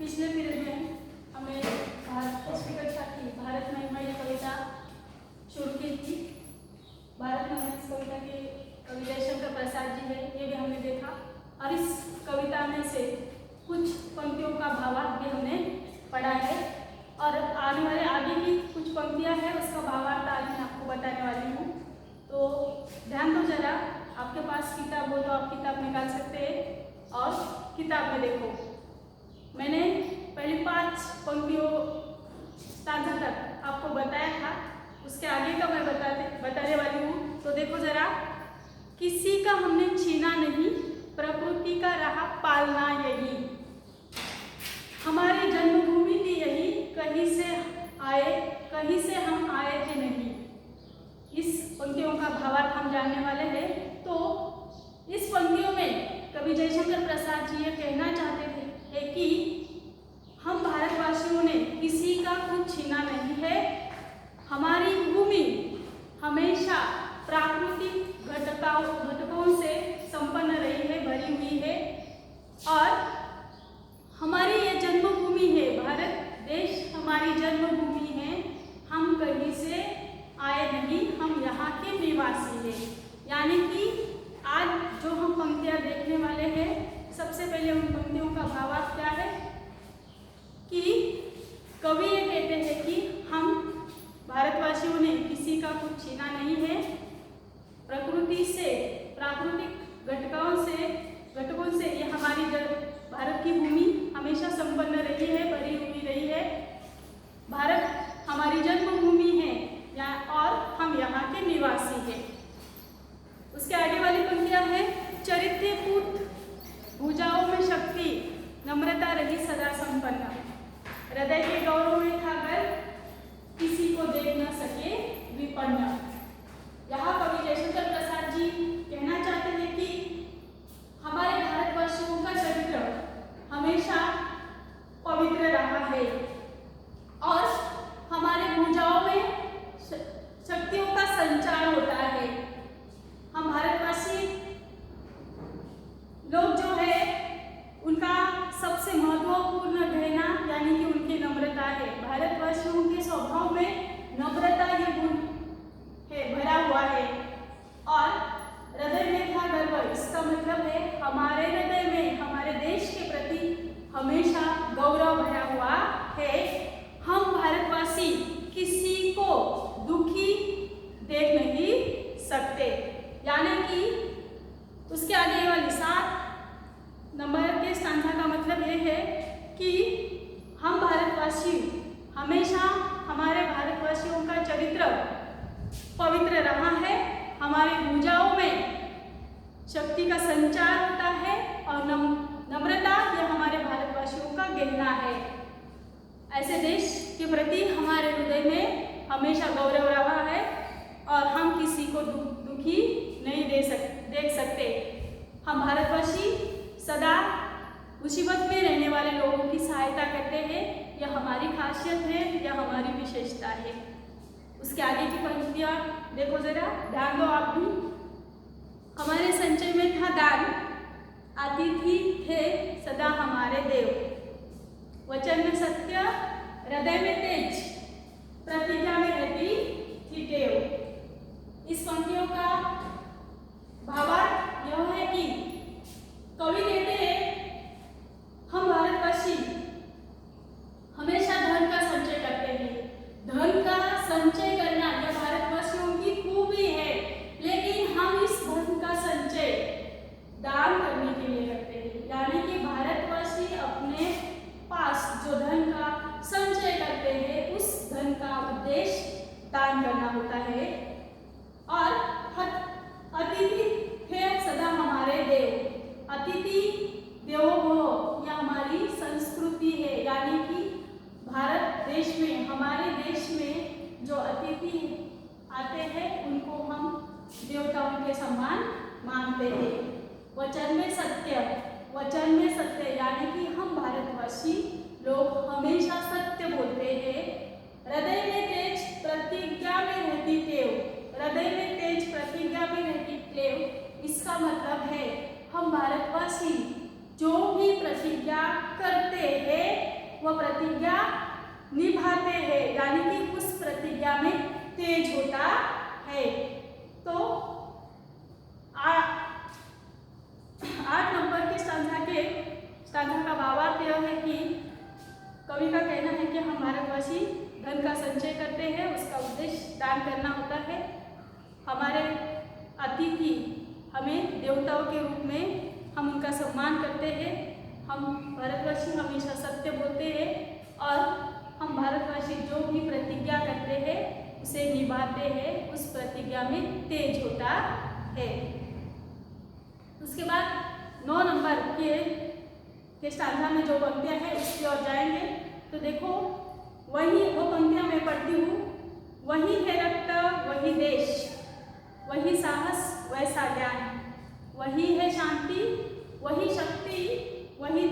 पिछले पीरियड में हमें पिछली कक्षा की भारत महिमा ये कविता शुरू की थी। भारत महिमा इस कविता के कवि जयशंकर प्रसाद जी है, ये भी हमने देखा और इस कविता में से कुछ पंक्तियों का भावार्थ भी हमने पढ़ा है और आने वाले आगे की कुछ पंक्तियां हैं उसका भावार्थ आज मैं आपको बताने वाली हूँ। तो ध्यान दो जरा, आपके पास किताब हो तो आप किताब निकाल सकते हैं और किताब में देखो। मैंने पहली 5 पंक्तियों स्टांजा तक आपको बताया था, उसके आगे का मैं बताने वाली हूँ। तो देखो जरा, किसी का हमने छीना नहीं, प्रकृति का रहा पालना यही, हमारी जन्मभूमि थी यही, कहीं से हम आए थे नहीं। इस पंक्तियों का भावार्थ हम जानने वाले हैं। तो इस पंक्तियों में कवि जयशंकर प्रसाद जी ये कहना चाहते थे कि हम भारतवासियों ने किसी का कुछ छीना नहीं है, हमारी भूमि हमेशा प्राकृतिक घटकों से संपन्न रही है, भरी हुई है और हमारी ये जन्मभूमि है, भारत देश हमारी जन्मभूमि है, हम कहीं से आए नहीं, हम यहाँ के निवासी हैं। यानी कि आज जो हम पंक्तियाँ देखने वाले हैं, सबसे पहले उन पंक्तियों का भावार्थ क्या है कि कवि ये कहते हैं कि हम भारतवासियों ने किसी का कुछ छीना नहीं है, प्रकृति से प्राकृतिक घटकों से ये हमारी भारत की भूमि हमेशा संपन्न रही है, भरी हुई रही है। भारत हमारी जन्मभूमि है और हम यहाँ के निवासी हैं। उसके आगे वाली पंक्तियाँ हैं, चरित्र पूत भुजाओं में शक्ति, नम्रता रही सदा संपन्न, हृदय के गौरव में था घर, किसी को देख न सके विपन्न। यहाँ कवि जयशंकर प्रसाद जी कहना चाहते हैं कि हमारे भारतवासियों का चरित्र हमेशा पवित्र रहा है और हमारे भुजाओं में शक्तियों का संचार होता है। हम भारतवासी लोग जो है उनका सबसे महत्वपूर्ण गहना यानी कि उनकी नम्रता है। भारतवासियों के स्वभाव में नम्रता ये गुण है, भरा हुआ है और हृदय में था गर्व, इसका मतलब है हमारे हृदय में हमारे देश के प्रति हमेशा गौरव भरा हुआ है। हम भारतवासी किसी को दुखी देख नहीं सकते। यानी कि उसके आगे वाली 7 नंबर के स्टांजा का मतलब यह है कि हम भारतवासी हमेशा, हमारे भारतवासियों का चरित्र पवित्र रहा है, हमारी भुजाओं में शक्ति का संचार होता है और नम्रता यह हमारे भारतवासियों का गहना है। ऐसे देश के प्रति हमारे हृदय में हमेशा गौरव रहा है और हम किसी को दुखी नहीं देख सकते। हम भारतवासी सदा मुसीबत में रहने वाले लोगों की सहायता करते हैं, यह हमारी खासियत है, यह हमारी विशेषता है। उसके आगे की पंक्तियाँ देखो जरा, ध्यान दो आप भी। हमारे संचय में था दान, अतिथि थे सदा हमारे देव, वचन में सत्य, हृदय में तेज, प्रतिज्ञा में रहती थी टेव। इस पंक्तियों का भावार्थ यह है कि कवि कहते हैं हम भारतवासी हमेशा धन का संचय करते हैं। धन का संचय करना यह भारतवासियों की खूबी है, लेकिन हम इस धन का संचय दान करने के लिए करते हैं। यानी कि भारतवासी अपने पास जो धन का संचय करते हैं उस धन का उद्देश्य दान करना होता है। और अतिथि थे सदा हमारे देव, अतिथि देवो भव, यह हमारी संस्कृति है। यानी कि भारत देश में, हमारे देश में जो अतिथि आते हैं उनको हम देवताओं के समान मानते हैं। वचन में सत्य यानी कि हम भारतवासी लोग हमेशा सत्य बोलते हैं। हृदय में तेज, प्रतिज्ञा में रहती टेव, हृदय में तेज, प्रतिज्ञा में रहती टेव, इसका मतलब है हम भारतवासी जो भी प्रतिज्ञा करते हैं वह प्रतिज्ञा निभाते हैं, यानी कि उस प्रतिज्ञा में तेज होता है। तो 8 नंबर के स्टांजा का भावार्थ यह है कि कवि का कहना है कि हम भारतवासी धन का संचय करते हैं, उसका उद्देश्य दान करना होता है। हमारे अतिथि हमें देवताओं के रूप में हम उनका सम्मान करते हैं। हम भारतवासी हमेशा सत्य बोलते हैं और हम भारतवासी जो भी प्रतिज्ञा करते हैं उसे निभाते हैं, उस प्रतिज्ञा में तेज होता है। उसके बाद 9 नंबर के स्टांजा में जो पंक्तियां हैं उसकी ओर जाएंगे। तो देखो, वो पंक्तियां मैं पढ़ती हूँ। वही है रक्त वही देश, वही साहस वैसा ज्ञान, वही है शांति वही शक्ति, वही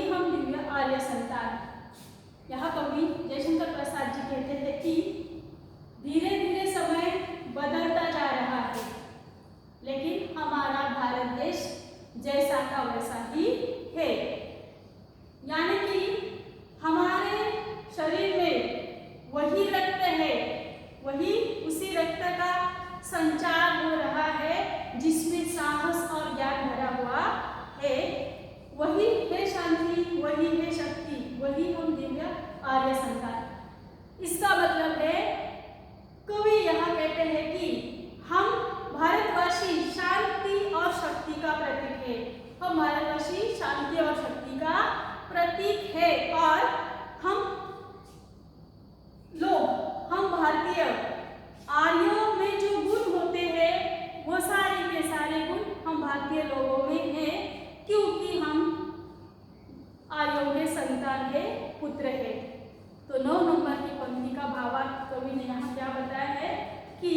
हम दिव्य आर्य संतान। यहाँ कवि जयशंकर प्रसाद जी कहते हैं कि धीरे धीरे समय बदलता जा रहा है, लेकिन हमारा भारत देश जैसा का वैसा ही है। यानी कि हमारे शरीर में वही रक्त है, वही उसी रक्त का संचार हो रहा है जिसमें साहस और ज्ञान भरा हुआ है। वही है शांति, वही है शक्ति, वही हम दिव्य आर्य संतान। इसका मतलब है, कवि यहाँ कहते हैं कि हम भारतवासी शांति और शक्ति का प्रतीक है। हम भारतवासी शांति और शक्ति का प्रतीक है और हम भारतीय आर्यों में जो गुण होते हैं वो सारे के सारे गुण हम भारतीय लोगों में हैं, क्योंकि हम आर्यों के संतान है, पुत्र है। तो 9 नंबर की पंक्ति का भावार्थ कवि ने यहाँ क्या बताया है कि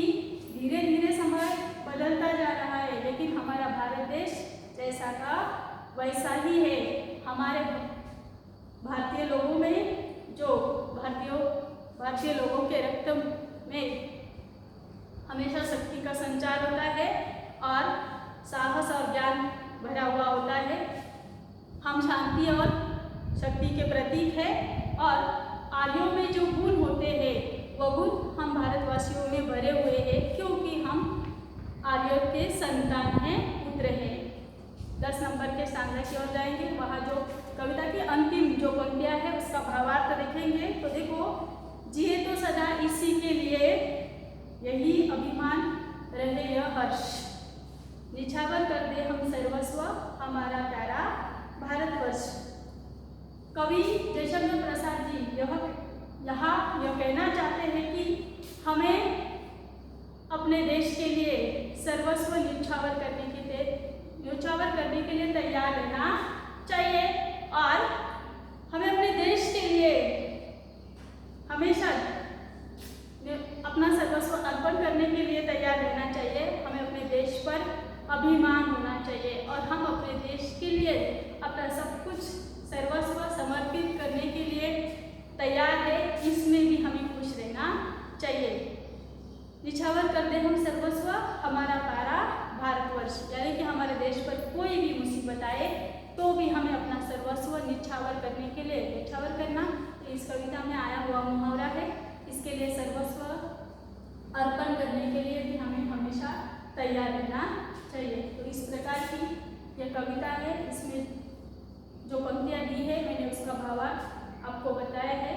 धीरे धीरे समय बदलता जा रहा है, लेकिन हमारा भारत देश जैसा का वैसा ही है। हमारे भारतीय लोगों में जो भारतीय लोगों के रक्त में हमेशा शक्ति का संचार होता है और साहस और ज्ञान भरा हुआ होता है। हम शांति और शक्ति के प्रतीक है और आर्यों में जो गुण होते हैं वो गुण हम भारतवासियों में भरे हुए हैं, क्योंकि हम आर्यों के संतान हैं, पुत्र हैं। 10 नंबर के स्टांजा की ओर जाएंगे। वहाँ जो कविता की अंतिम जो पंक्तियां है उसका भावार्थ देखेंगे। तो देखो, जिए तो सदा इसी के लिए, यही अभिमान रहे यह हर्ष, निछावर कर दे हम सर्वस्व हमारा प्यारा भारतवर्ष। कवि जयशंकर प्रसाद जी यहाँ यह कहना चाहते हैं कि हमें अपने देश के लिए सर्वस्व न्यौछावर करने के लिए तैयार रहना चाहिए और हमें अपने देश के लिए हमेशा अपना सर्वस्व अर्पण करने के लिए तैयार रहना चाहिए। हमें अपने देश पर अभिमान होना चाहिए और हम अपने देश के लिए अपना सब कुछ सर्वस्व समर्पित करने के लिए तैयार है। इसमें भी हमें खुश रहना चाहिए। निछावर कर दे हम सर्वस्व हमारा प्यारा भारतवर्ष, यानी कि हमारे देश पर कोई भी मुसीबत आए तो भी हमें अपना सर्वस्व निछावर करने के लिए, निछावर करना इस कविता में आया हुआ मुहावरा है, इसके लिए सर्वस्व अर्पण करने के लिए भी हमें हमेशा तैयार रहना चाहिए। तो इस प्रकार की यह कविता है, इसमें जो पंक्तियाँ दी है मैंने उसका भावार्थ आपको बताया है।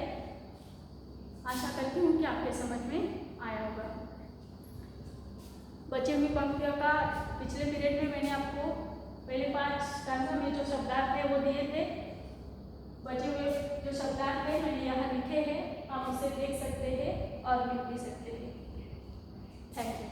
आशा करती हूँ कि आपके समझ में आया होगा। बचे हुई पंक्तियों का पिछले पीरियड में मैंने आपको पहले 5 स्टांजा में जो शब्दार्थ है वो दिए थे। बचे हुए जो शब्दार्थ है मैंने यहाँ लिखे हैं, आप उसे देख सकते हैं और लिख भी सकते हैं। Thank you.